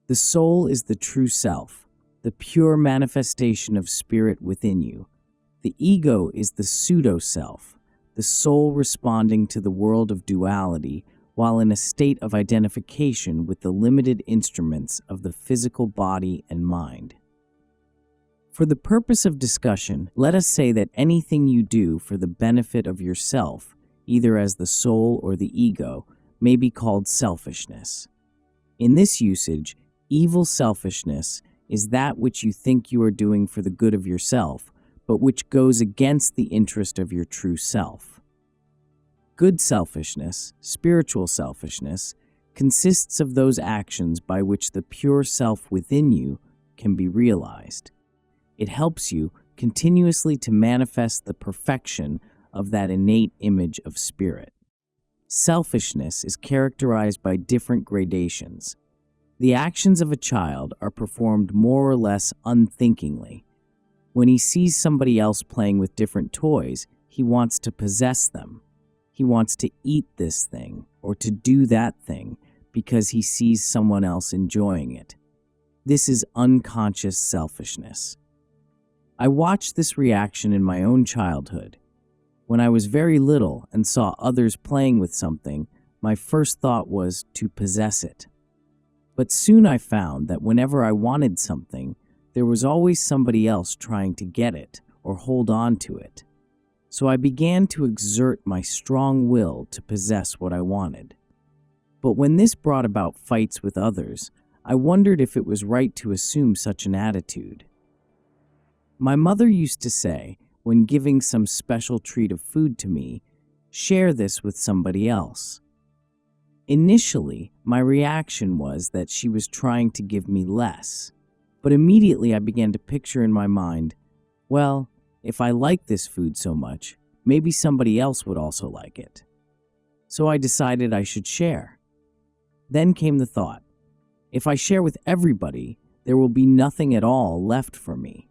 The soul is the true self, the pure manifestation of spirit within you. The ego is the pseudo-self, the soul responding to the world of duality while in a state of identification with the limited instruments of the physical body and mind. For the purpose of discussion, let us say that anything you do for the benefit of yourself, either as the soul or the ego, may be called selfishness. In this usage, evil selfishness is that which you think you are doing for the good of yourself, but which goes against the interest of your true self. Good selfishness, spiritual selfishness, consists of those actions by which the pure self within you can be realized. It helps you continuously to manifest the perfection of that innate image of spirit. Selfishness is characterized by different gradations. The actions of a child are performed more or less unthinkingly. When he sees somebody else playing with different toys, he wants to possess them. He wants to eat this thing or to do that thing because he sees someone else enjoying it. This is unconscious selfishness. I watched this reaction in my own childhood. When I was very little and saw others playing with something, my first thought was to possess it. But soon I found that whenever I wanted something, there was always somebody else trying to get it or hold on to it. So I began to exert my strong will to possess what I wanted. But when this brought about fights with others, I wondered if it was right to assume such an attitude. My mother used to say, when giving some special treat of food to me, share this with somebody else. Initially, my reaction was that she was trying to give me less, but immediately I began to picture in my mind, well, if I like this food so much, maybe somebody else would also like it. So I decided I should share. Then came the thought, if I share with everybody, there will be nothing at all left for me.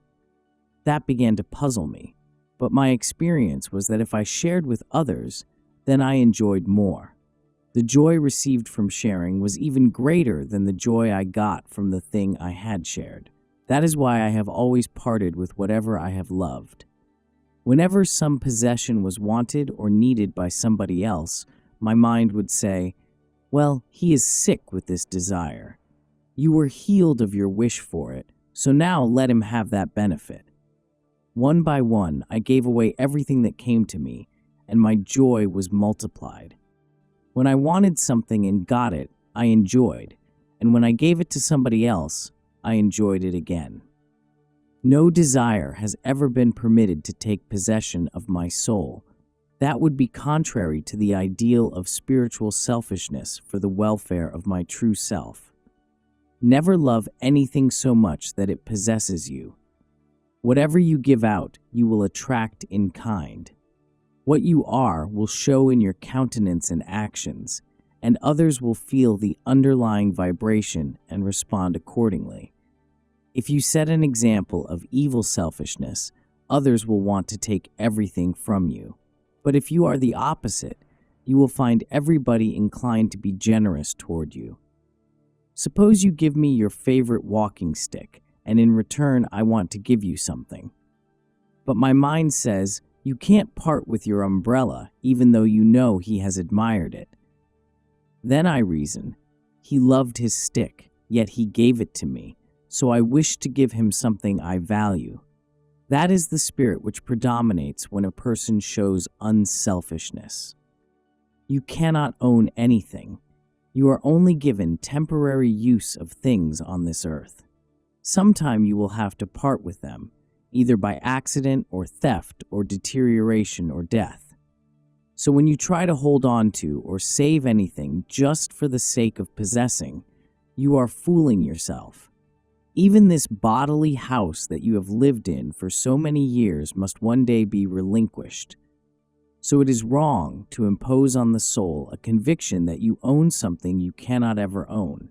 That began to puzzle me, but my experience was that if I shared with others, then I enjoyed more. The joy received from sharing was even greater than the joy I got from the thing I had shared. That is why I have always parted with whatever I have loved. Whenever some possession was wanted or needed by somebody else, my mind would say, well, he is sick with this desire. You were healed of your wish for it, so now let him have that benefit. One by one, I gave away everything that came to me, and my joy was multiplied. When I wanted something and got it, I enjoyed, and when I gave it to somebody else, I enjoyed it again. No desire has ever been permitted to take possession of my soul. That would be contrary to the ideal of spiritual selfishness for the welfare of my true self. Never love anything so much that it possesses you. Whatever you give out, you will attract in kind. What you are will show in your countenance and actions, and others will feel the underlying vibration and respond accordingly. If you set an example of evil selfishness, others will want to take everything from you. But if you are the opposite, you will find everybody inclined to be generous toward you. Suppose you give me your favorite walking stick, and in return I want to give you something. But my mind says, you can't part with your umbrella, even though you know he has admired it. Then I reason, he loved his stick, yet he gave it to me, so I wish to give him something I value. That is the spirit which predominates when a person shows unselfishness. You cannot own anything. You are only given temporary use of things on this earth. Sometime you will have to part with them, either by accident or theft or deterioration or death. So when you try to hold on to or save anything just for the sake of possessing, you are fooling yourself. Even this bodily house that you have lived in for so many years must one day be relinquished. So it is wrong to impose on the soul a conviction that you own something you cannot ever own.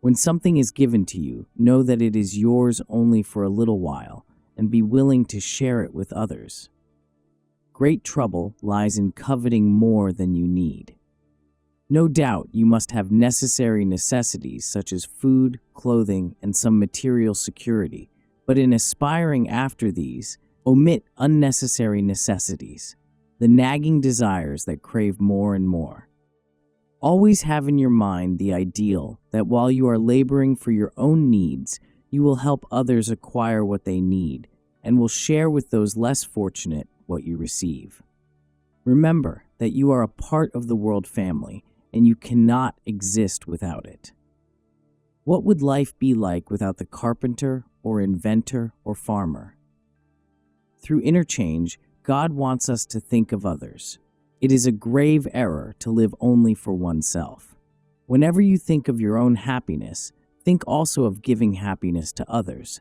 When something is given to you, know that it is yours only for a little while, and be willing to share it with others. Great trouble lies in coveting more than you need. No doubt you must have necessary necessities such as food, clothing, and some material security, but in aspiring after these, omit unnecessary necessities, the nagging desires that crave more and more. Always have in your mind the ideal that while you are laboring for your own needs, you will help others acquire what they need and will share with those less fortunate what you receive. Remember that you are a part of the world family and you cannot exist without it. What would life be like without the carpenter or inventor or farmer? Through interchange, God wants us to think of others. It is a grave error to live only for oneself. Whenever you think of your own happiness, think also of giving happiness to others.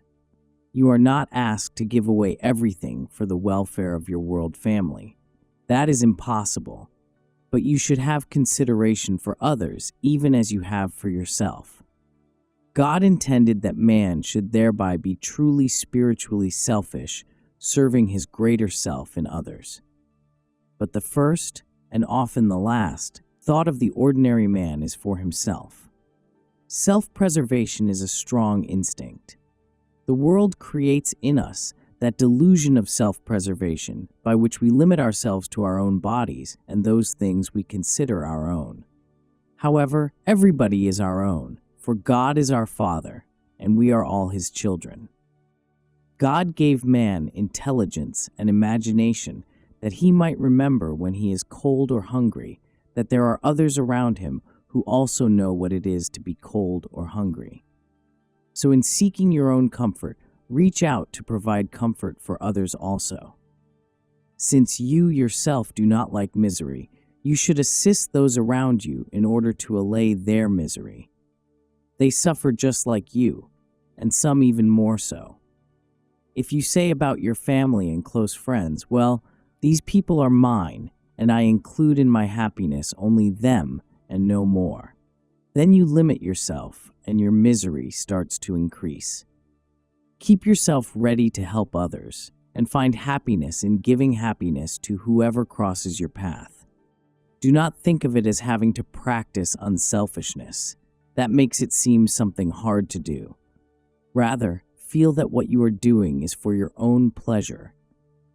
You are not asked to give away everything for the welfare of your world family. That is impossible. But you should have consideration for others even as you have for yourself. God intended that man should thereby be truly spiritually selfish, serving his greater self in others. But the first, and often the last, thought of the ordinary man is for himself. Self-preservation is a strong instinct. The world creates in us that delusion of self-preservation by which we limit ourselves to our own bodies and those things we consider our own. However, everybody is our own, for God is our Father, and we are all his children. God gave man intelligence and imagination that he might remember when he is cold or hungry, that there are others around him who also know what it is to be cold or hungry. So in seeking your own comfort, reach out to provide comfort for others also. Since you yourself do not like misery, you should assist those around you in order to allay their misery. They suffer just like you, and some even more so. If you say about your family and close friends, well, these people are mine, and I include in my happiness only them and no more, then you limit yourself and your misery starts to increase. Keep yourself ready to help others and find happiness in giving happiness to whoever crosses your path. Do not think of it as having to practice unselfishness. That makes it seem something hard to do. Rather, feel that what you are doing is for your own pleasure.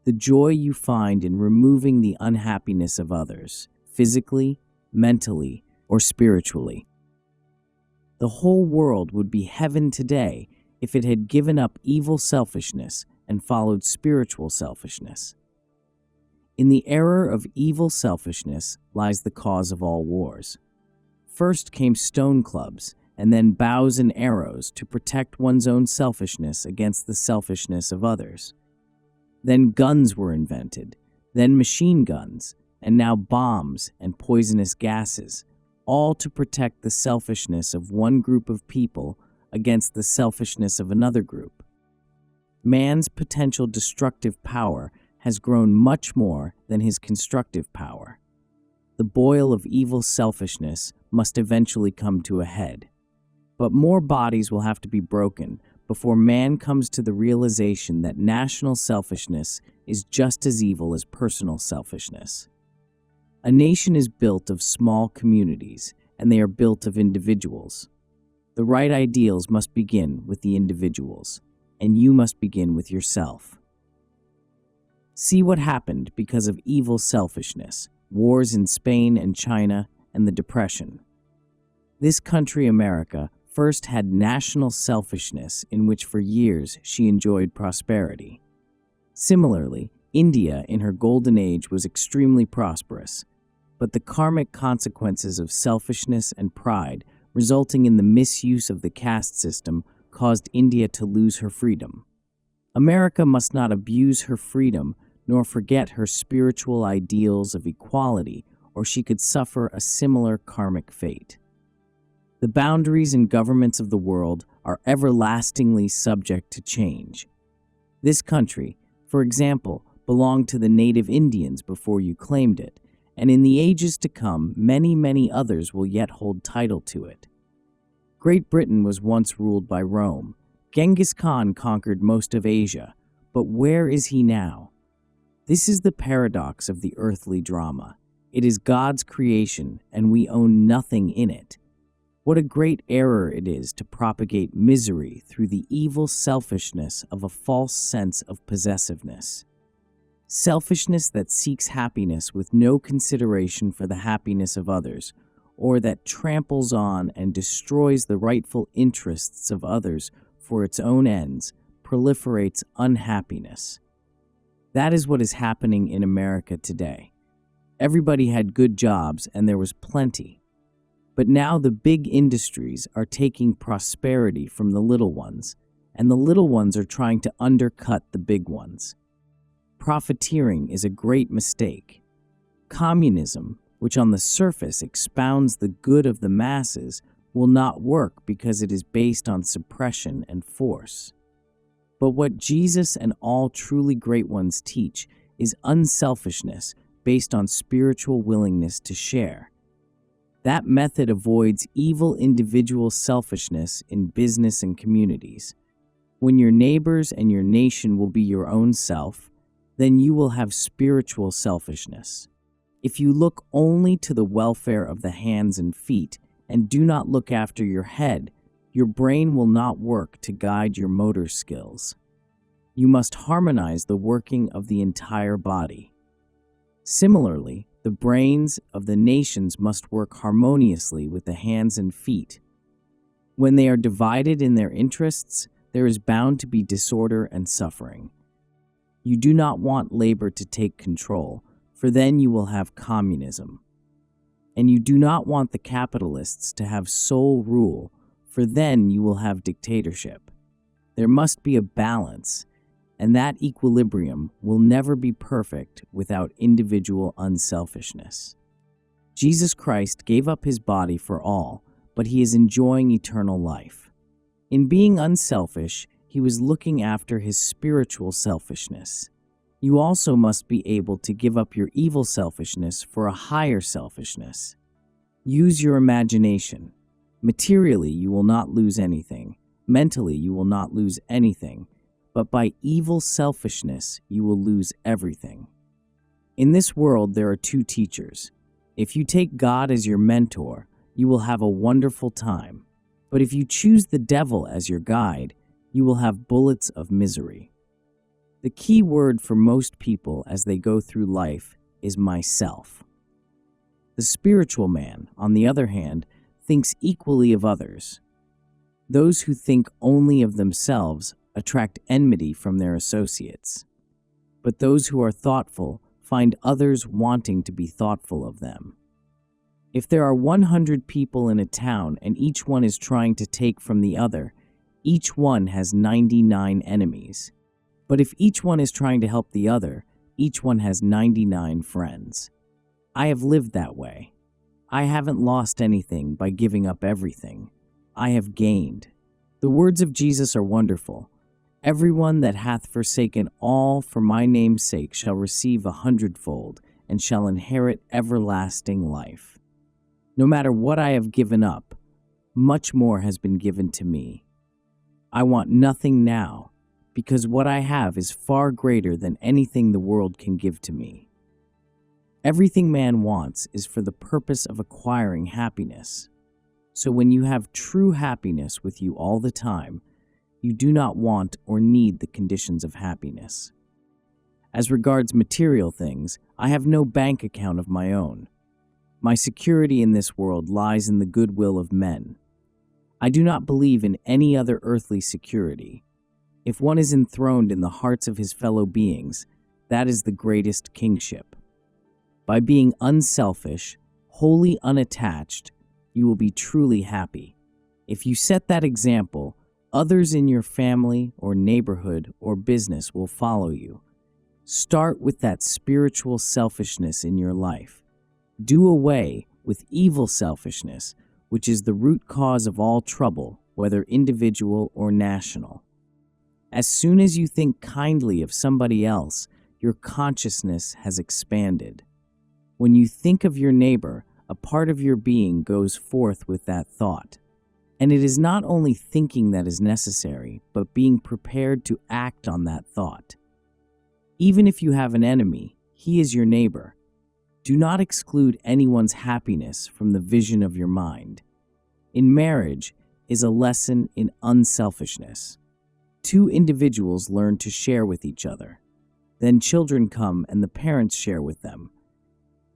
The joy you find in removing the unhappiness of others, physically, mentally, or spiritually. The whole world would be heaven today if it had given up evil selfishness and followed spiritual selfishness. In the error of evil selfishness lies the cause of all wars. First came stone clubs, and then bows and arrows to protect one's own selfishness against the selfishness of others. Then guns were invented, then machine guns, and now bombs and poisonous gases, all to protect the selfishness of one group of people against the selfishness of another group. Man's potential destructive power has grown much more than his constructive power. The boil of evil selfishness must eventually come to a head. But more bodies will have to be broken before man comes to the realization that national selfishness is just as evil as personal selfishness. A nation is built of small communities, and they are built of individuals. The right ideals must begin with the individuals, and you must begin with yourself. See what happened because of evil selfishness, wars in Spain and China, and the Depression. This country, America, first had national selfishness in which for years she enjoyed prosperity. Similarly, India in her golden age was extremely prosperous, but the karmic consequences of selfishness and pride resulting in the misuse of the caste system caused India to lose her freedom. America must not abuse her freedom nor forget her spiritual ideals of equality, or she could suffer a similar karmic fate. The boundaries and governments of the world are everlastingly subject to change. This country, for example, belonged to the native Indians before you claimed it, and in the ages to come, many others will yet hold title to it. Great Britain was once ruled by Rome. Genghis Khan conquered most of Asia, but where is he now? This is the paradox of the earthly drama. It is God's creation, and we own nothing in it. What a great error it is to propagate misery through the evil selfishness of a false sense of possessiveness. Selfishness that seeks happiness with no consideration for the happiness of others, or that tramples on and destroys the rightful interests of others for its own ends, proliferates unhappiness. That is what is happening in America today. Everybody had good jobs and there was plenty. But now the big industries are taking prosperity from the little ones, and the little ones are trying to undercut the big ones. Profiteering is a great mistake. Communism, which on the surface expounds the good of the masses, will not work because it is based on suppression and force. But what Jesus and all truly great ones teach is unselfishness based on spiritual willingness to share. That method avoids evil individual selfishness in business and communities. When your neighbors and your nation will be your own self, then you will have spiritual selfishness. If you look only to the welfare of the hands and feet and do not look after your head, your brain will not work to guide your motor skills. You must harmonize the working of the entire body. Similarly, the brains of the nations must work harmoniously with the hands and feet. When they are divided in their interests, there is bound to be disorder and suffering. You do not want labor to take control, for then you will have communism. And you do not want the capitalists to have sole rule, for then you will have dictatorship. There must be a balance, and that equilibrium will never be perfect without individual unselfishness. Jesus Christ gave up his body for all, but he is enjoying eternal life. In being unselfish, he was looking after his spiritual selfishness. You also must be able to give up your evil selfishness for a higher selfishness. Use your imagination. Materially, you will not lose anything. Mentally, you will not lose anything. But by evil selfishness, you will lose everything. In this world, there are two teachers. If you take God as your mentor, you will have a wonderful time. But if you choose the devil as your guide, you will have bullets of misery. The key word for most people as they go through life is myself. The spiritual man, on the other hand, thinks equally of others. Those who think only of themselves attract enmity from their associates. But those who are thoughtful find others wanting to be thoughtful of them. If there are 100 people in a town and each one is trying to take from the other, each one has 99 enemies. But if each one is trying to help the other, each one has 99 friends. I have lived that way. I haven't lost anything by giving up everything. I have gained. The words of Jesus are wonderful. Everyone that hath forsaken all for my name's sake shall receive 100-fold and shall inherit everlasting life. No matter what I have given up, much more has been given to me. I want nothing now, because what I have is far greater than anything the world can give to me. Everything man wants is for the purpose of acquiring happiness. So when you have true happiness with you all the time, you do not want or need the conditions of happiness. As regards material things, I have no bank account of my own. My security in this world lies in the goodwill of men. I do not believe in any other earthly security. If one is enthroned in the hearts of his fellow beings, that is the greatest kingship. By being unselfish, wholly unattached, you will be truly happy. If you set that example, others in your family or neighborhood or business will follow you. Start with that spiritual selfishness in your life. Do away with evil selfishness, which is the root cause of all trouble, whether individual or national. As soon as you think kindly of somebody else, your consciousness has expanded. When you think of your neighbor, a part of your being goes forth with that thought. And it is not only thinking that is necessary, but being prepared to act on that thought. Even if you have an enemy, he is your neighbor. Do not exclude anyone's happiness from the vision of your mind. In marriage is a lesson in unselfishness. Two individuals learn to share with each other. Then children come and the parents share with them.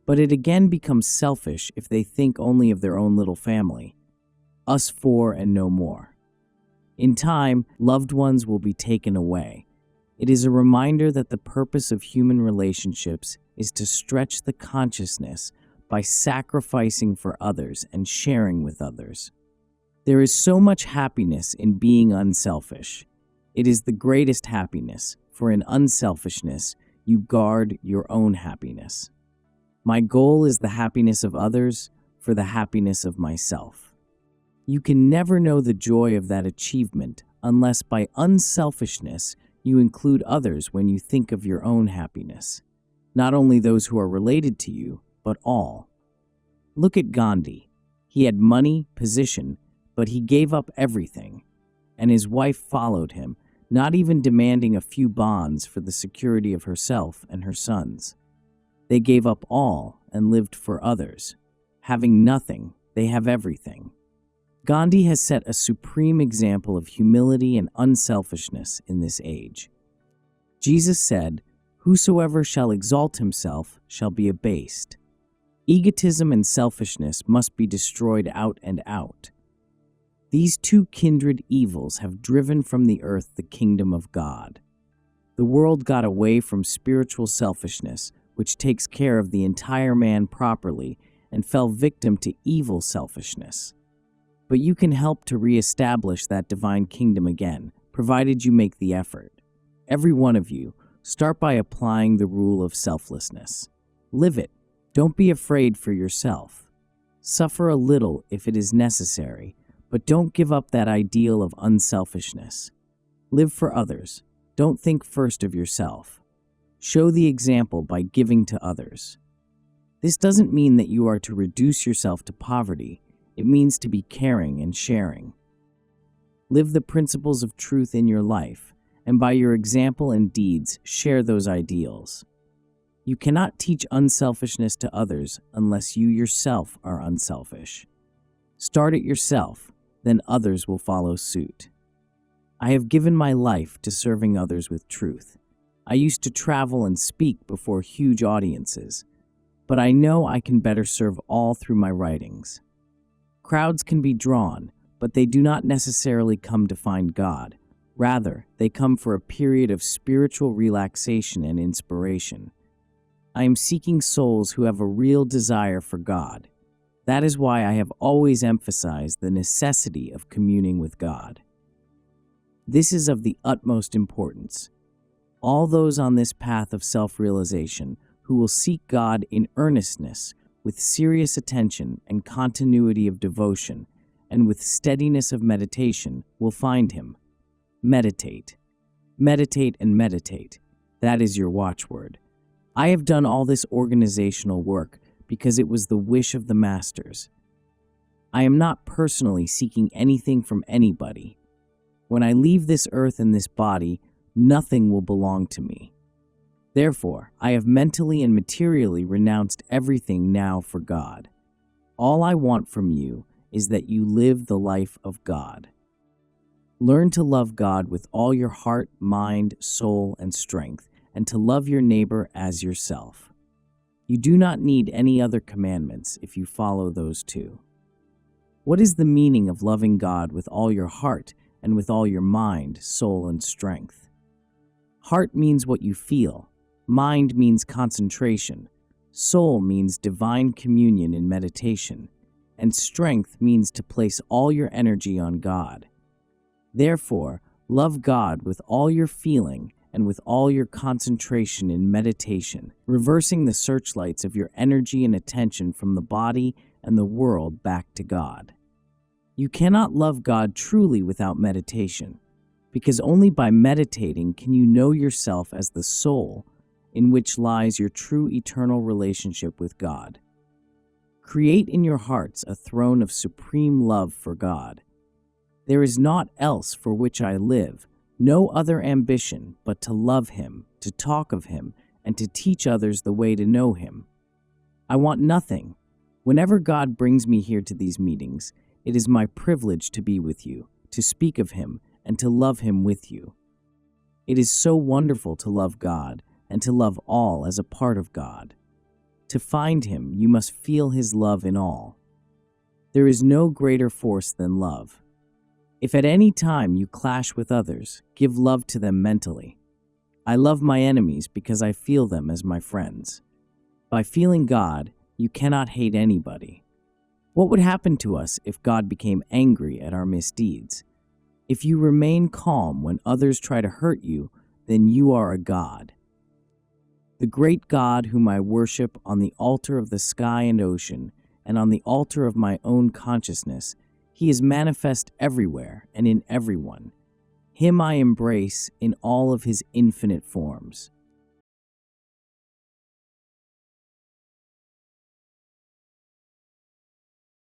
But it again becomes selfish if they think only of their own little family. Us four and no more. In time, loved ones will be taken away. It is a reminder that the purpose of human relationships is to stretch the consciousness by sacrificing for others and sharing with others. There is so much happiness in being unselfish. It is the greatest happiness, for in unselfishness, you guard your own happiness. My goal is the happiness of others for the happiness of myself. You can never know the joy of that achievement unless by unselfishness you include others when you think of your own happiness. Not only those who are related to you, but all. Look at Gandhi. He had money, position, but he gave up everything. And his wife followed him, not even demanding a few bonds for the security of herself and her sons. They gave up all and lived for others. Having nothing, they have everything. Gandhi has set a supreme example of humility and unselfishness in this age. Jesus said, "Whosoever shall exalt himself shall be abased." Egotism and selfishness must be destroyed out and out. These two kindred evils have driven from the earth the kingdom of God. The world got away from spiritual selfishness, which takes care of the entire man properly, and fell victim to evil selfishness. But you can help to reestablish that divine kingdom again, provided you make the effort. Every one of you, start by applying the rule of selflessness. Live it. Don't be afraid for yourself. Suffer a little if it is necessary, but don't give up that ideal of unselfishness. Live for others. Don't think first of yourself. Show the example by giving to others. This doesn't mean that you are to reduce yourself to poverty. It means to be caring and sharing. Live the principles of truth in your life, and by your example and deeds, share those ideals. You cannot teach unselfishness to others unless you yourself are unselfish. Start it yourself, then others will follow suit. I have given my life to serving others with truth. I used to travel and speak before huge audiences, but I know I can better serve all through my writings. Crowds can be drawn, but they do not necessarily come to find God. Rather, they come for a period of spiritual relaxation and inspiration. I am seeking souls who have a real desire for God. That is why I have always emphasized the necessity of communing with God. This is of the utmost importance. All those on this path of self-realization who will seek God in earnestness, with serious attention and continuity of devotion, and with steadiness of meditation, will find Him. Meditate. Meditate and meditate. That is your watchword. I have done all this organizational work because it was the wish of the masters. I am not personally seeking anything from anybody. When I leave this earth and this body, nothing will belong to me. Therefore, I have mentally and materially renounced everything now for God. All I want from you is that you live the life of God. Learn to love God with all your heart, mind, soul, and strength, and to love your neighbor as yourself. You do not need any other commandments if you follow those two. What is the meaning of loving God with all your heart and with all your mind, soul, and strength? Heart means what you feel. Mind means concentration. Soul means divine communion in meditation. And strength means to place all your energy on God. Therefore, love God with all your feeling and with all your concentration in meditation, reversing the searchlights of your energy and attention from the body and the world back to God. You cannot love God truly without meditation, because only by meditating can you know yourself as the soul in which lies your true eternal relationship with God. Create in your hearts a throne of supreme love for God. There is naught else for which I live, no other ambition but to love Him, to talk of Him, and to teach others the way to know Him. I want nothing. Whenever God brings me here to these meetings, it is my privilege to be with you, to speak of Him, and to love Him with you. It is so wonderful to love God and to love all as a part of God. To find Him, you must feel His love in all. There is no greater force than love. If at any time you clash with others, give love to them mentally. I love my enemies because I feel them as my friends. By feeling God, you cannot hate anybody. What would happen to us if God became angry at our misdeeds? If you remain calm when others try to hurt you, then you are a God. The great God whom I worship on the altar of the sky and ocean, and on the altar of my own consciousness, He is manifest everywhere and in everyone. Him I embrace in all of His infinite forms.